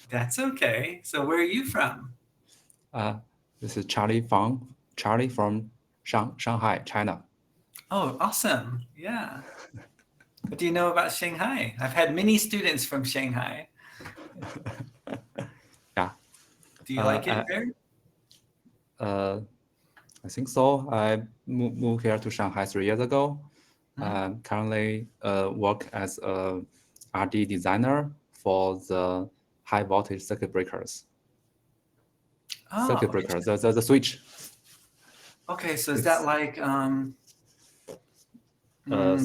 That's okay. So where are you from? This is Charlie from Shanghai, China. Oh, awesome. Yeah. What do you know about Shanghai? I've had many students from Shanghai. Yeah, Do you uh, like it I, there? uh, I think so. I moved here to Shanghai 3 years ago. Mhm. Currently work as a RD designer for the high voltage circuit breakers. Circuit Oh, breakers, the switch. okay. So is that It's like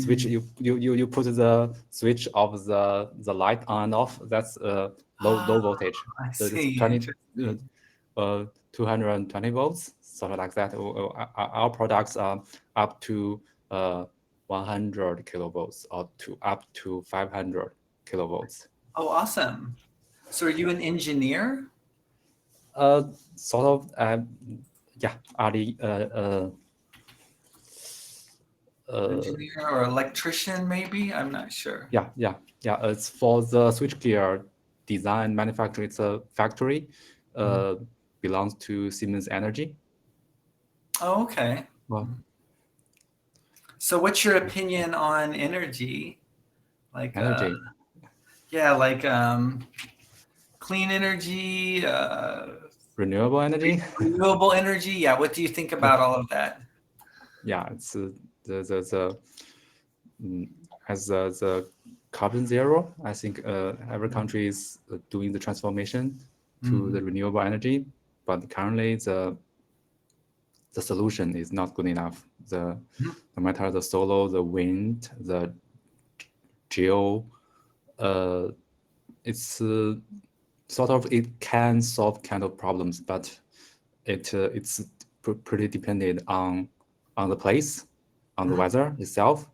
switch. mm, You put the switch of the light on and off. That's low ah, voltage. I So it's see. 20 uh, Interesting. 220 volts, something like that. Our products are up to uh, 100 kilovolts or to up to 500 kilovolts. Oh, awesome. So are you an engineer? Uh, Sort of, yeah, early, uh, Engineer or electrician, maybe? I'm not sure. yeah. It's for the switchgear design manufacturing. It's a factory, Mhm. uh, belongs to Siemens Energy. Oh, okay. Well, So what's your opinion on energy? Like energy, yeah, like clean energy, renewable energy. renewable energy. Yeah, what do you think about all of that? Yeah, it's the mm, as the carbon zero. I think every country is doing the transformation to Mm-hmm. the renewable energy, but currently the solution is not good enough. No matter the solar, the wind, the geo, uh, it's sort of it can solve kind of problems, but it's pretty dependent on the place, on the Mm-hmm. weather itself.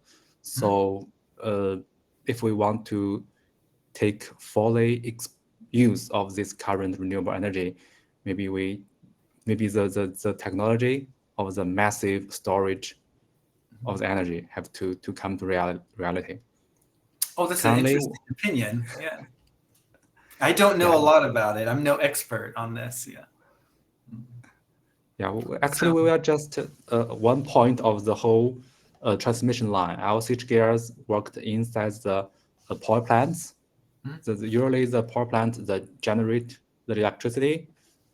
So uh, if we want to take fully use of this current renewable energy, maybe the technology of the massive storage of the energy have to come to reality. Oh, that's an Currently, interesting opinion. Yeah. I don't know yeah, a lot about it. I'm no expert on this. Yeah. yeah. Actually, So, we are just one point of the whole transmission line. Our switch gears worked inside the power plants. mhm. Usually the power plant that generate the electricity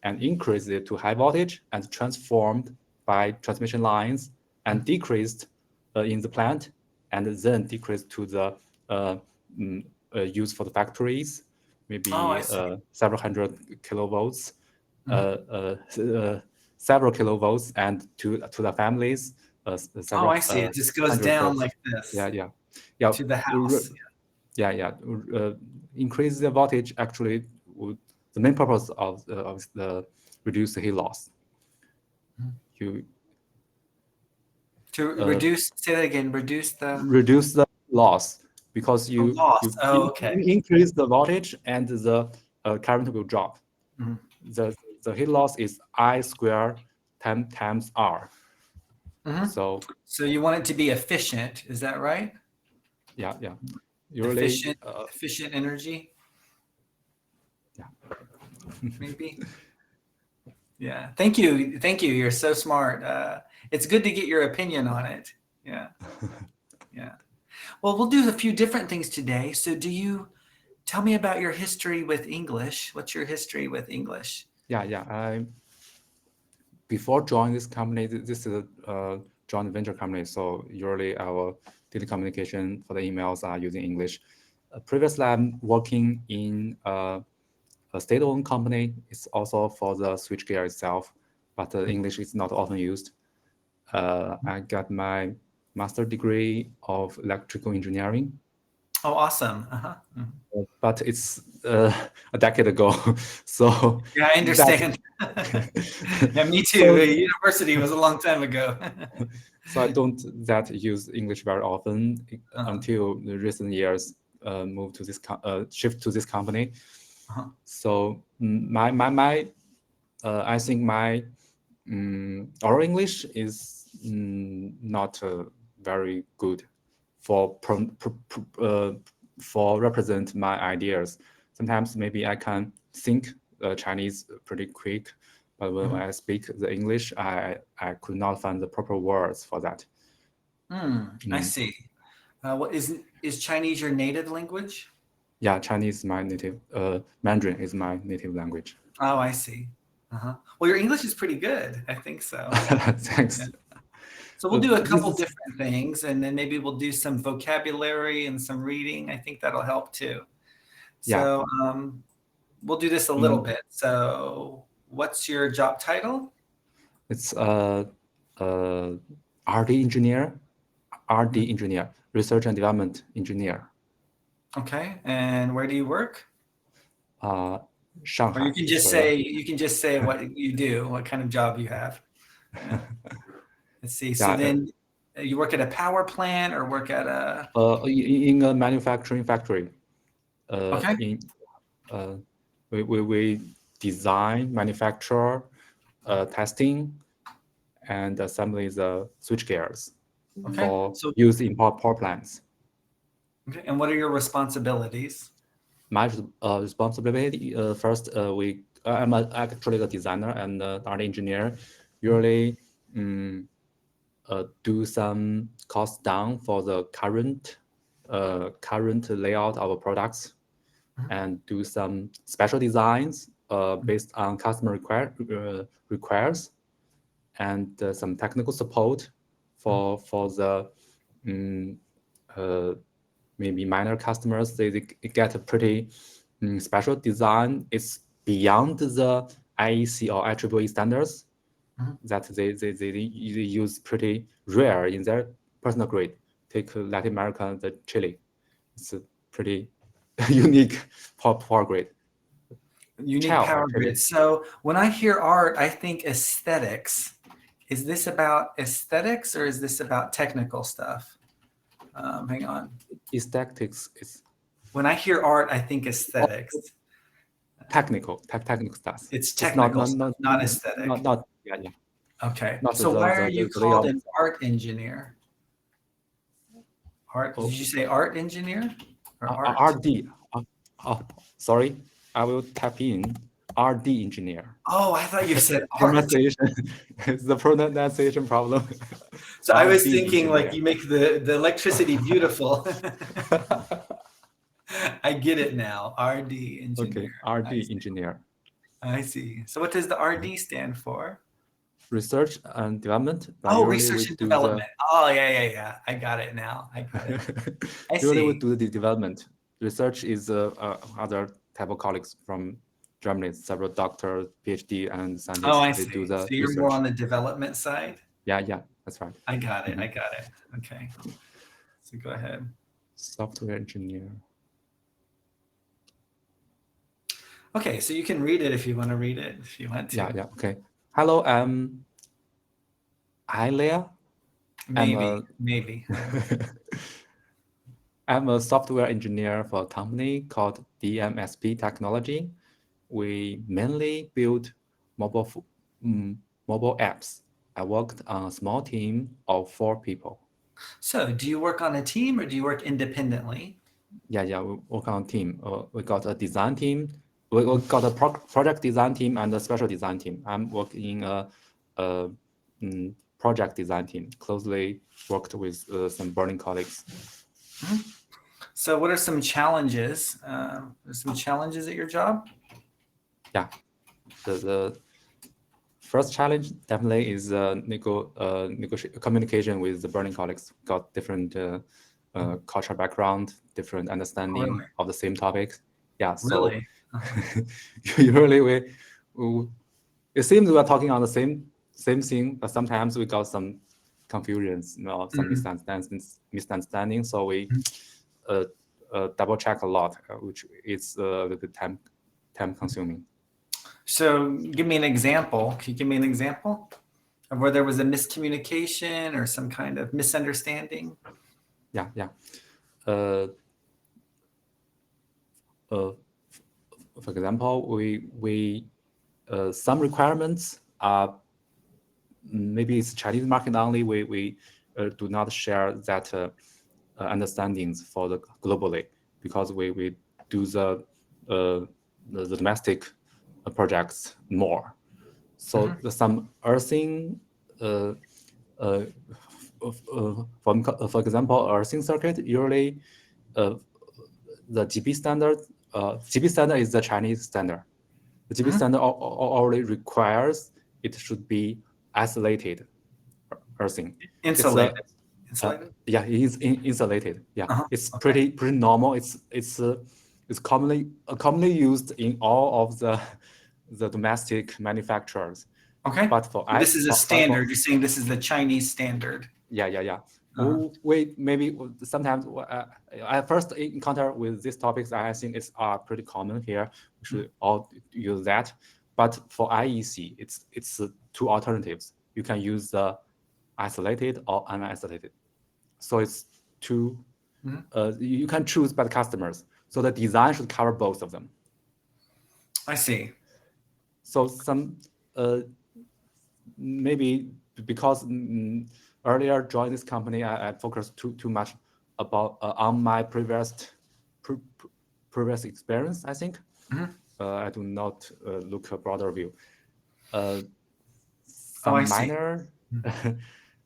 and increase it to high voltage and transformed by transmission lines and decreased in the plant and then decreased to the uh, use for the factories, Oh, I maybe see. several hundred kilovolts, Mhm. uh, uh, uh, several kilovolts, and to the families, Oh, several I see. It just goes hundred down volts. like this Yeah, yeah, yeah. to the house. Yeah. Increase the voltage actually would the main purpose of the reduce the heat loss. Mhm. You To uh, reduce, say that again, reduce reduce the loss because the loss. you Oh, okay. increase the voltage and the current will drop. Mhm. The the heat loss is I square times R. Mhm. So So you want it to be efficient, is that right? yeah. Usually Efficient energy, yeah. maybe. Yeah. Thank you. Thank you. You're so smart. It's good to get your opinion on it. Yeah. Yeah. Well, we'll do a few different things today. So, do you tell me about your history with English? What's your history with English? Yeah. I before joining this company, this is a joint venture company. So usually our daily communication for the emails are using English. Previously, I'm working in a state-owned company. It's also for the switchgear itself, but English is not often used. I got my master degree of electrical engineering, Oh, awesome. Uh-huh. Mhm. but it's a decade ago. So Yeah, I that understand. Yeah, me too. so University was a long time ago. So I don't that use English very often Uh-huh. until the recent years move to this shift to this company. Uh-huh. So I think my oral English is not very good for for represent my ideas. sometimes maybe I can think Chinese pretty quick, but when I speak the English, I could not find the proper words for that. I see. What is Chinese your native language? Yeah, Chinese is my native, Mandarin is my native language. Oh, I see. Well, your English is pretty good. I think so. Thanks. Yeah. So we'll do a This couple is, different things, and then maybe we'll do some vocabulary and some reading. I think that'll help too. yeah, So we'll do this a little bit. So what's your job title? it's RD engineer, research and development engineer. Okay. And where do you work? Or Shanghai. you can just say what you do, what kind of job you have. Yeah. Let's see. So Yeah, then you work at a power plant or work at a in a manufacturing factory. Okay. We design, manufacture, testing, and assembly the switch gears Okay. for So use in power plants. okay. And what are your responsibilities? My responsibility first, I'm actually a designer and art engineer. Usually, do some cost down for the current layout of our products, and do some special designs based on customer requires, and some technical support for the maybe minor customers. They get a pretty special design. It's beyond the IEC or IEEE standards that they use pretty rare in their personal grade. Take Latin America, the Chile. It's a pretty unique power grade. Unique Child, power actually. grid. So when I hear art, I think aesthetics. Is this about aesthetics or is this about technical stuff? Hang on. Aesthetics is When I hear art, I think aesthetics. technical stuff. It's It's not technical stuff, not aesthetic. yeah, yeah. Okay. Not So why are you the layout. called an art engineer? Art? Oh, Did you say art engineer or art? RD. Sorry, I will type in RD engineer. Oh, I thought you said art. Pronunciation. It's the pronunciation problem. So I was RD thinking like engineer. you make the electricity beautiful. I get it now. RD engineer. Okay, RD engineer. I see. So what does the RD stand for? Research and development. But Oh, usually research we and do the development. Oh, yeah. I got it now. I got it. I usually we see. do the development. Research is other type of colleagues from Germany, several doctors, PhD, and scientists. Oh, I They do see. the So you're more research. on the development side? Yeah, that's right. I got it. Okay. So go ahead. Software engineer. Okay, so you can read it if you want to read it, if you want to. Yeah, okay. Hello, hi, Leah. Maybe. I'm a software engineer for a company called DMSP Technology. We mainly build mobile apps. I worked on a small team of 4 people. So do you work on a team or do you work independently? Yeah, we work on a team. We got a design team. We got a project design team and a special design team. I'm working in a project design team. Closely worked with some burning colleagues. So what are some challenges? Some challenges at your job? Yeah, the first challenge definitely is communication with the burning colleagues. Got different cultural background, different understanding of the same topic. Yeah, so Really? usually it seems we are talking on the same thing, but sometimes we got some confusions, some misunderstanding. So we double check a lot, which is a little bit time consuming. So give me an example. Can you give me an example of where there was a miscommunication or some kind of misunderstanding? Yeah. For example, we some requirements are maybe it's Chinese market only. We do not share that understandings for the globally, because we do the the domestic projects more. So some earthing, for example, earthing circuit usually the GB standard. GB standard is the Chinese standard. The GB standard already requires it should be isolated earthing. Insulated. Yeah, it is insulated. Yeah, it's Okay. pretty normal. It's commonly used in all of the domestic manufacturers. Okay. But for This is a standard. You're saying this is the Chinese standard. yeah. We maybe sometimes I first encounter with these topics. I think it's pretty common here. We should all use that. But for IEC, it's two alternatives. You can use the isolated or unisolated. So it's two. You can choose by the customers. So the design should cover both of them. I see. So some maybe because earlier joined this company, I focused too much about on my previous experience. I think I do not look a broader view. Some minor.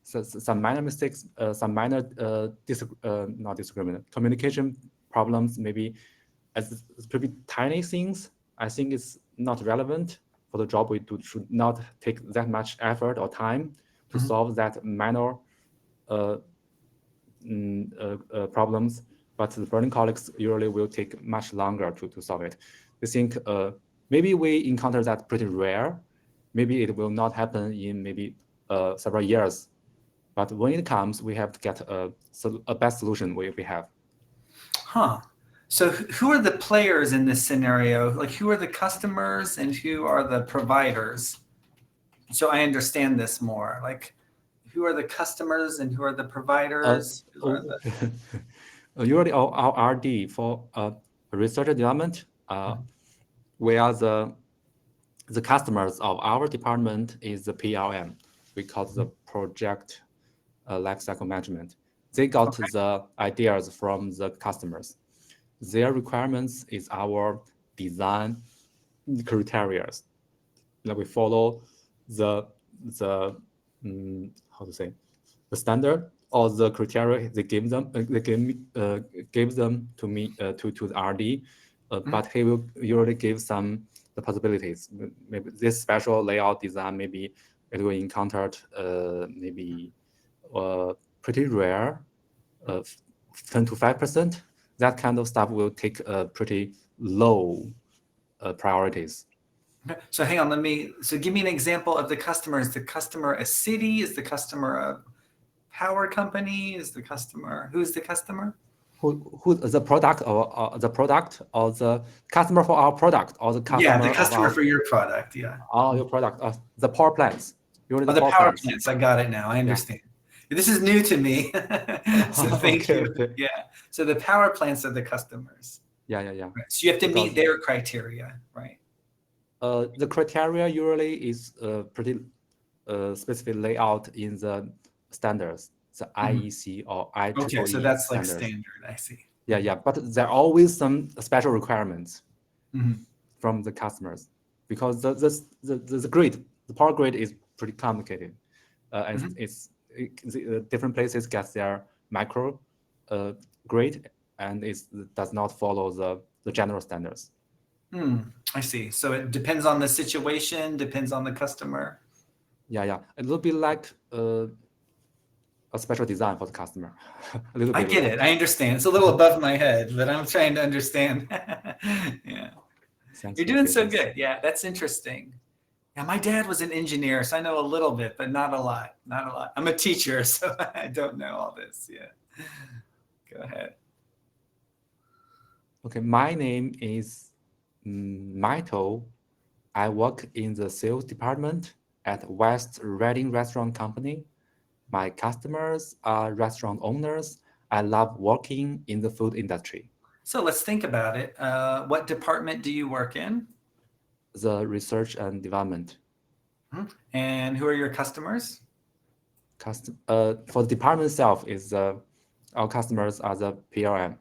Some minor mistakes, some minor not disagreement, communication problems, maybe as pretty tiny things. I think it's not relevant for the job we do. Should not take that much effort or time to solve that minor problems. But the burning colleagues usually will take much longer to solve it. I think maybe we encounter that pretty rare. Maybe it will not happen in maybe several years. But when it comes, we have to get a best solution we have. So who are the players in this scenario? Like, who are the customers and who are the providers? So I understand this more. Like, who are the customers and who are the providers? Usually our RD for research and development, we are the customers of our department is the PLM. We call it the project lifecycle management. They got the ideas from the customers. Their requirements is our design criteria. Like we follow the how to say, the standard or the criteria they give them. Gave them to me to the RD, but he will usually give some the possibilities. Maybe this special layout design, maybe it will encounter maybe pretty rare, 10 to 5%. That kind of stuff will take pretty low priorities. So hang on, so give me an example of the customer. Is the customer a city? Is the customer a power company? Is the customer, who's the customer? Who the product or the product or the customer for our product or the customer? Yeah, the customer for your product. Yeah. Oh, your product. The power plants. The power plants. I got it now. I understand. Yeah. This is new to me. So thank you. Okay. Yeah. So the power plants are the customers. Yeah. Right. So you have to meet their criteria, right? The criteria usually is pretty specific layout in the standards, the IEC or IEEE. Okay, so that's like standard. I see. Yeah. But there are always some special requirements from the customers because the grid, the power grid is pretty complicated. Different places get their micro grid, and it does not follow the general standards. I see. So it depends on the situation, depends on the customer. Yeah. It will be like a special design for the customer. A little bit. I get it. I understand. It's a little above my head, but I'm trying to understand. Yeah. Thanks. You're doing so good. Yeah, that's interesting. Yeah, my dad was an engineer, so I know a little bit, but not a lot. Not a lot. I'm a teacher, so I don't know all this. Yeah. Go ahead. Okay, my name is Maito. I work in the sales department at West Reading Restaurant Company. My customers are restaurant owners. I love working in the food industry. So let's think about it. What department do you work in? The research and development. And who are your customers? For the department itself, is our customers are the PLM,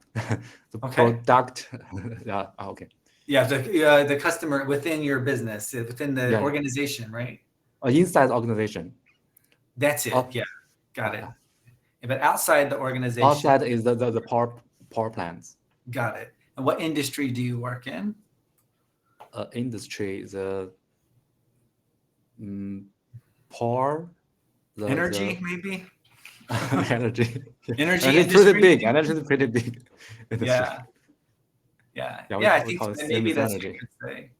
the product. Yeah. Okay. Yeah, the customer within your business, within the Yeah, organization, right? inside the organization. That's it. Out, Yeah, got it. yeah. But outside the organization, Outside is the power plants. got it. And what industry do you work in? Industry, the power, the Energy, maybe? energy. Energy Energy is pretty industry? big. Energy is pretty big industry. Yeah, yeah, Yeah, yeah. I we think call it maybe Siemens that's what Energy. you could say.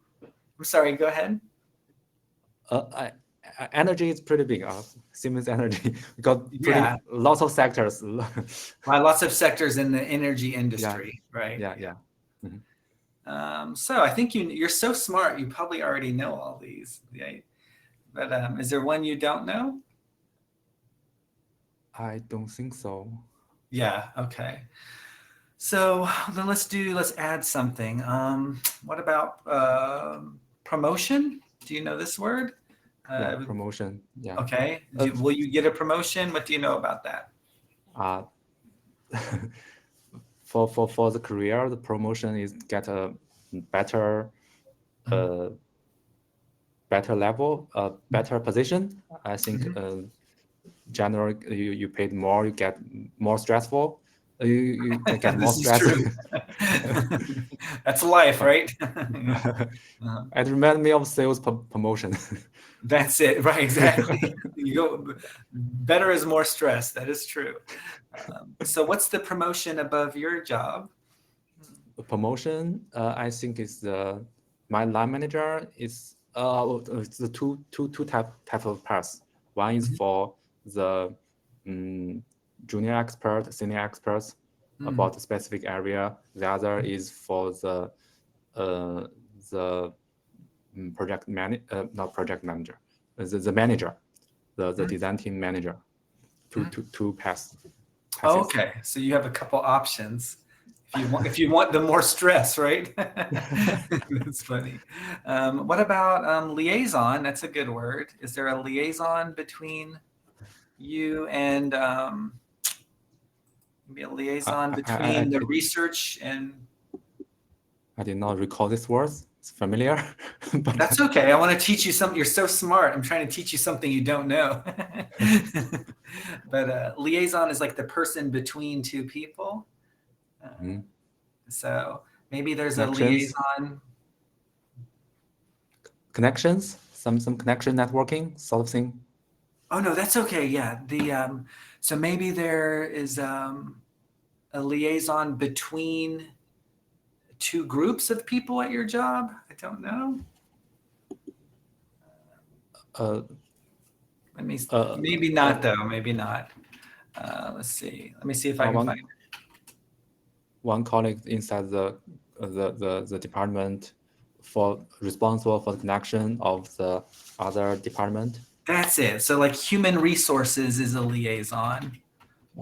I'm sorry. Go ahead. Energy is pretty big. Siemens Energy. We got Yeah, pretty lots of sectors. lots of sectors in the energy Yeah, industry, right? yeah, yeah. Mhm. So I think you're so smart. You probably already know all these. Yeah. But is there one you don't know? I don't think so. Yeah. Okay. So then let's add something. What about promotion? Do you know this word? Yeah, Uh, promotion. Yeah. okay. Uh, Will you get a promotion? What do you know about that? uh, for the career, the promotion is get a better uh, better level, better position. I think Mhm. generally you paid more, you get more stressful. You can get more This is stress. true. That's life, right? Yeah. Uh-huh. It reminds me of sales promotion. That's it, right? Exactly. You go better is more stress. That is true. So, what's the promotion above your job? Promotion, I think is the my line manager is it's the two type of paths. One is Mhm. for the um, junior expert, senior experts Mm. about a specific area. The other is for uh, the not project manager, the manager, the Mhm. design team manager. Mhm. Two passes. Okay, so you have a couple options if you want the more stress, right? That's funny. What about liaison? That's a good word. Is there a liaison between you and maybe a liaison between the research and I did not recall this word. It's familiar, but that's okay. I want to teach you something. You're so smart. I'm trying to teach you something you don't know. But liaison is like the person between two people. Uh, so maybe there's a connections, liaison. connections, some connection networking sort of thing. Oh no, that's okay. Yeah. So maybe there is a liaison between two groups of people at your job. I don't know. Uh, Let me. uh, Maybe uh, not though. Maybe not. Let's see. Let me see if I can find. one one colleague inside the department for responsible for the connection of the other department. That's it. So like human resources is a liaison.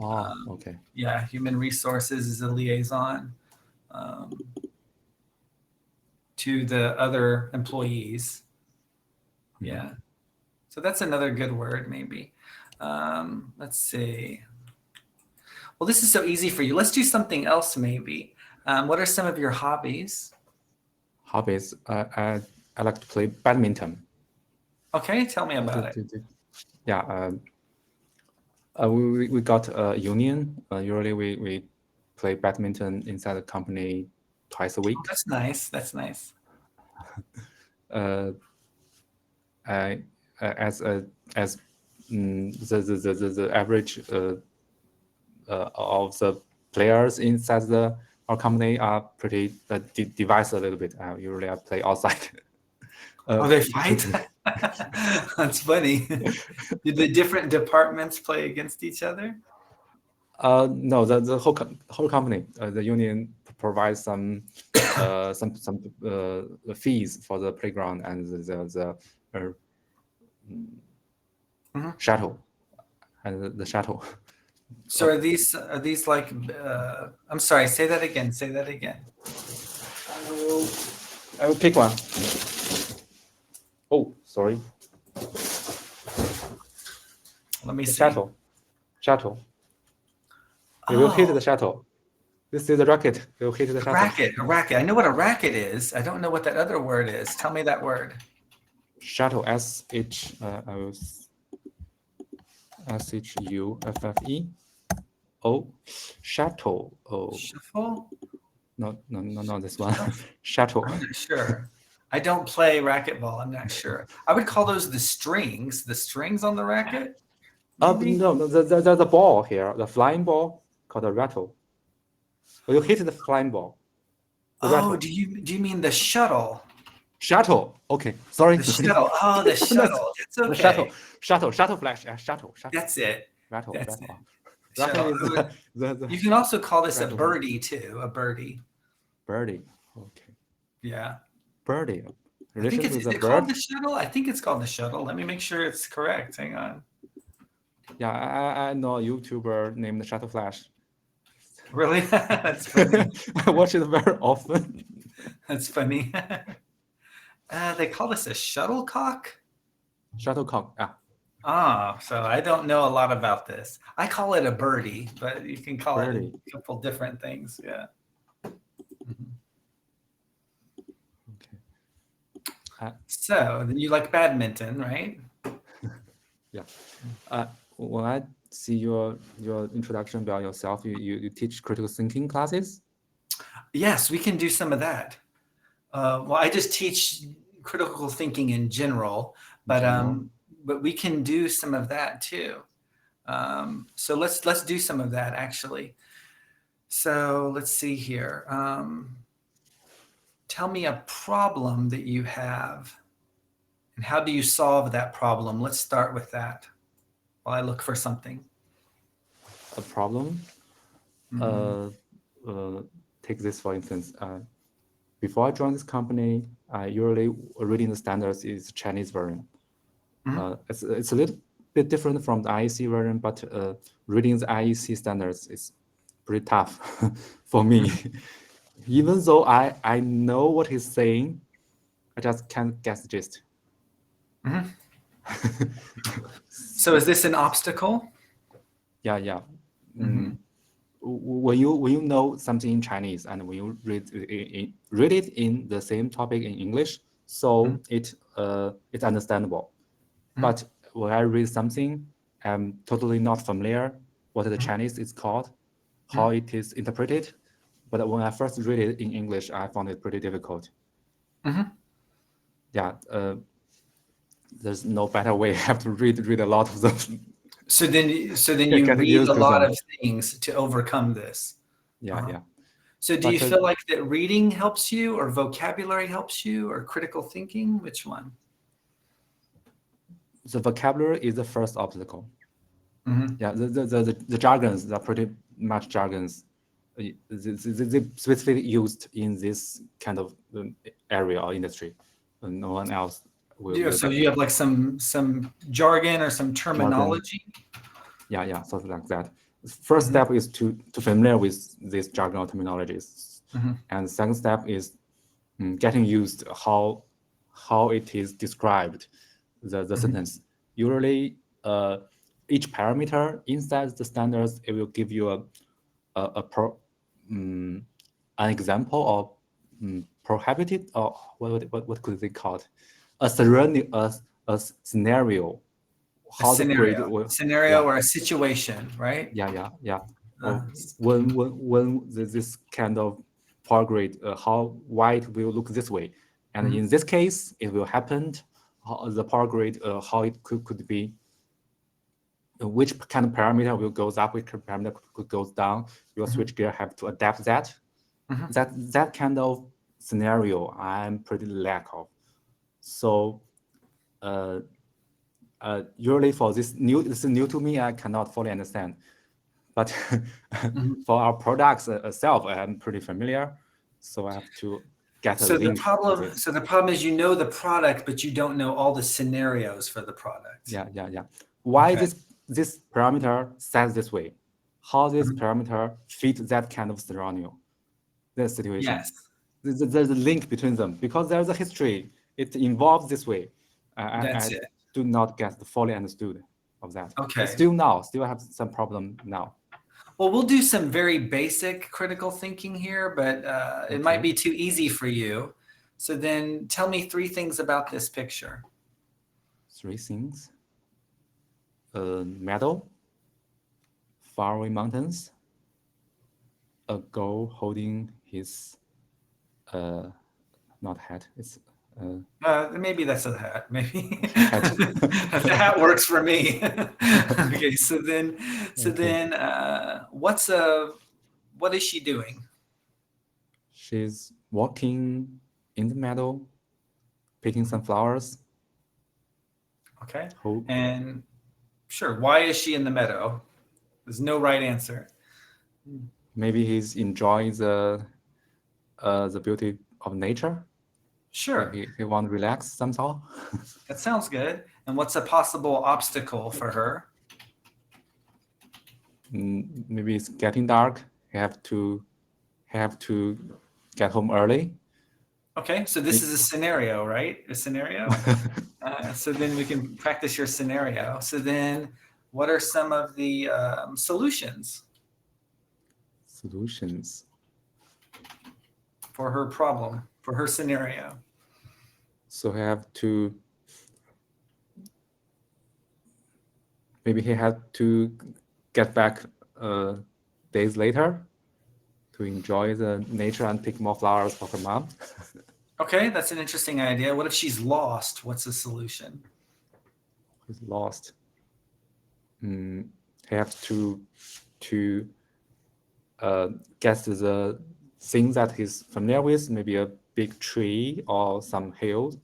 Oh, okay. Yeah, human resources is a liaison um, to the other employees. Yeah. So that's another good word, maybe. Let's see. Well, this is so easy for you. Let's do something else, maybe. What are some of your hobbies? Hobbies. I like to play badminton. Okay, tell me about it. Yeah. We got a union. Usually we play badminton inside the company twice a Oh, week. that's nice. That's nice. Uh, I as the average of the players inside our company are pretty divided a little bit. Usually I play outside. Oh, they fight? That's funny. Did the different departments play against each other? No, the whole company, the union provides some fees for the playground and the Mhm. shuttle and the shuttle. So are these like I'm sorry, say that again. Say that again. I will pick one. Oh, sorry, Let me the see. shuttle. You will hit Oh, the shuttle. This is a racket. You hit the shuttle. Racket, a racket. I know what a racket is. I don't know what that other word is. Tell me that word. Shuttle, S-H-U-F-F-E. Oh, shuttle. Oh, Shuffle? no, this one. Shuffle? Shuttle. I'm not sure. I don't play racquetball. I'm not sure. I would call those the strings on the racket. Maybe? No, there's a ball here, the flying ball called a rattle. You hit the flying ball. The Oh, rattle. do you mean the shuttle? Shuttle. Okay, sorry. The shuttle. Oh, the shuttle. It's The okay. shuttle flash. Shuttle. That's it. Rattle. That's it. Rattle Shuttle. is the You can also call this a rattle. birdie too. A birdie. Birdie. Okay. Yeah. Birdie. I think Relation is to the it called bird? the shuttle? I think it's called the shuttle. Let me make sure it's correct. Hang on. Yeah, I know a YouTuber named Shuttle Flash. Really? That's funny. I watch it very often. That's funny. They call this a shuttlecock? Shuttlecock. So I don't know a lot about this. I call it a birdie, but you can call Birdie. it a couple different things. Yeah. Mhm. Okay. So then you like badminton, right? Yeah. When I see your introduction about yourself, you teach critical thinking classes. Yes, we can do some of that. Well, I just teach critical thinking in general, but we can do some of that too. So let's do some of that actually. So let's see here. Tell me a problem that you have, and how do you solve that problem? Let's start with that while I look for something. A problem. Take this for instance. Before I joined this company, I usually reading the standards is Chinese version. It's a little bit different from the IEC version, but reading the IEC standards is pretty tough for me. Even though I know what he's saying, I just can't get the gist. So is this an obstacle? Yeah. When you know something in Chinese and when you read it in the same topic in English, so it's understandable. But when I read something, I'm totally not familiar what the Chinese is called, how it is interpreted. But when I first read it in English, I found it pretty difficult. Yeah, there's no better way. I have to read a lot of them. So then you Get read used a to lot them. of things to overcome this. Yeah. So do you But, feel like that reading helps you, or vocabulary helps you, or critical thinking? Which one? The vocabulary is the first obstacle. Yeah, the jargons are pretty much jargons. They specifically used in this kind of area or industry. No one else will. So you have like some jargon or some terminology. Yeah, something like that. First step is to familiar with these jargon or terminologies, and second step is getting used how it is described, the sentence. Usually, each parameter inside the standards, it will give you an example of prohibited, or what could they call it? A scenario. How the grade will, scenario or a situation, right? Yeah. When this kind of power grade, why it will look this way, and in this case, it will happen. The power grade, how it could be, which kind of parameter will goes up, which parameter goes down. Your switchgear have to adapt that. That kind of scenario, I'm pretty lack of. So, usually for this is new to me. I cannot fully understand. But for our products itself, I'm pretty familiar, so I have to get a link to this. So the problem is you know the product, but you don't know all the scenarios for the product. Yeah. Why this parameter says this way? How this parameter fit that kind of scenario, the situation? Yes. There's a link between them because there's a history. It involves this way. I do not get fully understood of that. Okay. Still have some problem now. Well, we'll do some very basic critical thinking here, but it might Okay. be too easy for you. So then tell me 3 things about this picture. 3 things. Meadow, faraway mountains, a girl holding his not hat. It's Maybe that's a hat. Maybe hat. the hat works for me. Okay, so then, Okay. what is she doing? She's walking in the meadow, picking some flowers. Okay, Who and sure, why is she in the meadow? There's no right answer. maybe he's enjoying the beauty of nature. Sure, He want to relax somehow. that sounds good. And what's a possible obstacle for her? Maybe it's getting dark. He have to get home early. Okay, so this is a scenario, right? A scenario. So then we can practice your scenario. So then, what are some of the solutions Solutions. for her problem, for her scenario? So maybe he had to get back days later to enjoy the nature and pick more flowers for her mom. Okay, that's an interesting idea. What if she's lost? What's the solution? He's lost. He has to get the thing that he's familiar with, maybe a big tree or some hills,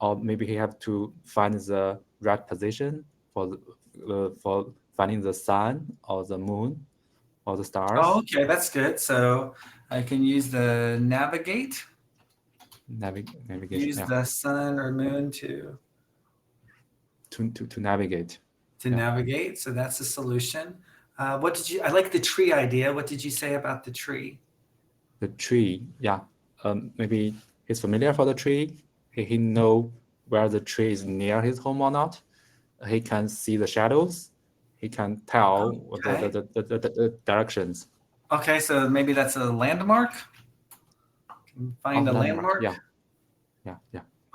or maybe he have to find the right position for finding the sun or the moon or the stars. Oh, okay, that's good. So I can use the navigate, Navigation, use yeah, the sun or moon to to navigate. navigate. So that's the solution. I like the tree idea. What did you say about the tree? The tree, yeah. Maybe he's familiar for the tree. He know where the tree is near his home or not. He can see the shadows. He can tell Okay. the directions. Okay, so maybe that's a landmark. Can find a Landmark. landmark. Yeah.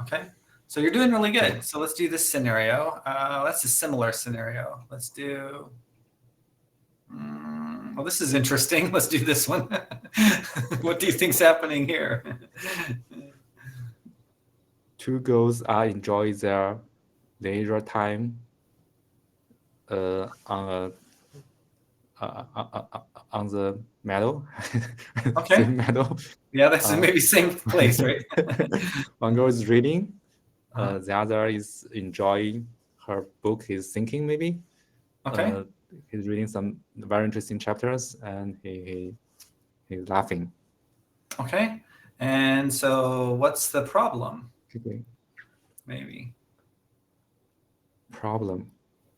Okay, so you're doing really Okay. good. So let's do this scenario. That's a similar scenario. Let's do. Well, this is interesting. Let's do this one. What do you think's happening here? Two girls are enjoying their leisure time on the meadow. Okay. Same meadow. Yeah, that's maybe same place, right? One girl is reading. Uh-huh. The other is enjoying her book. He's thinking maybe. Okay. He's reading some very interesting chapters, and he's laughing. Okay. And so, what's the problem? Okay. Maybe. Problem.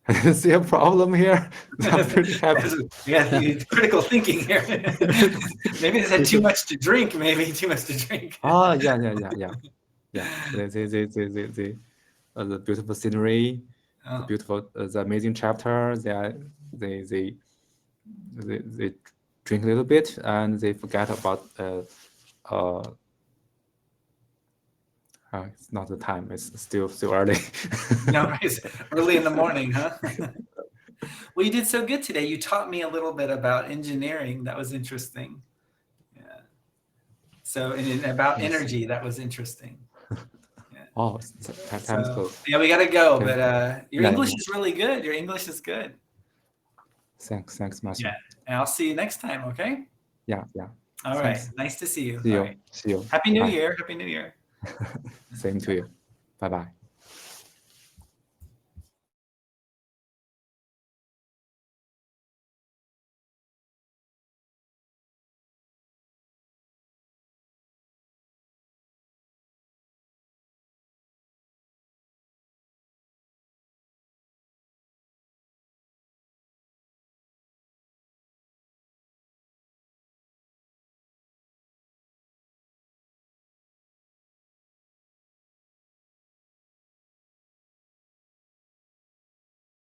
I see a problem here. I'm pretty happy. Yeah, critical thinking here. Maybe they had too much to drink. Maybe too much to drink. Yeah. The beautiful scenery, Oh, the amazing chapter. They drink a little bit and they forget about. It's not the time. It's still early. no, it's early in the morning, huh? Well, you did so good today. You taught me a little bit about engineering. That was interesting. Yeah. So, and about Yes. energy, that was interesting. Oh, time's So, close. yeah, we got to go. Okay. But your Yeah. English is really good. Your English is good. Thanks, Master. Yeah. And I'll see you next time. Okay. Yeah. All Thanks. right. Nice to see you. See All you. right. See you. Happy New Bye. Year. Happy New Year. Same to you. Bye.